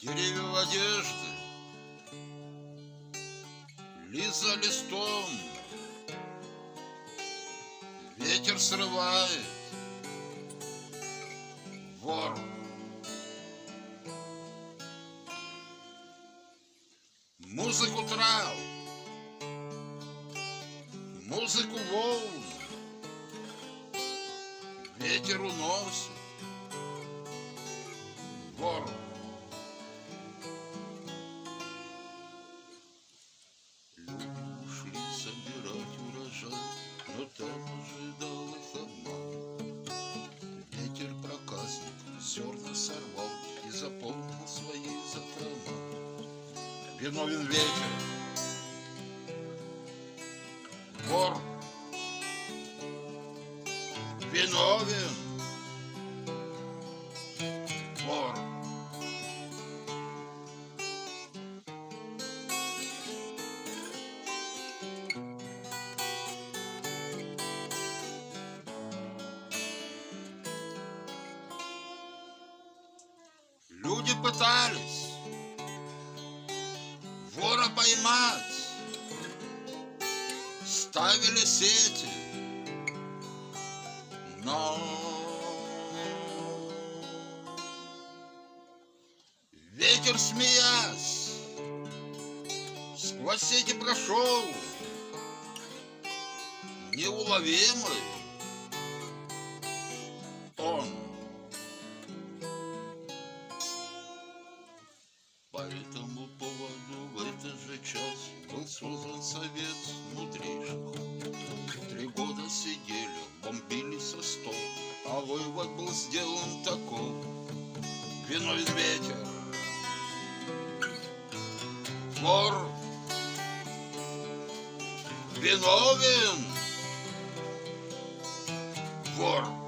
Деревья в одежде, лист за листом, ветер срывает, вор. Музыку трав, музыку волн, ветер уносит, вор. Люди ушли собирать урожай, но там ожидал их обман. Ветер проказник зерна сорвал и заполнил свои закрома. Виновен ветер, вор, виновен, вор. Люди пытались вора поймать, ставили сети, но ветер, смеясь, сквозь сети прошел, неуловимый он. По этому поводу в этот же час был создан совет мудрейших. 3 года сидели, бомбили со стол, а вывод был сделан таков: виновен ветер, вор, виновен, вор.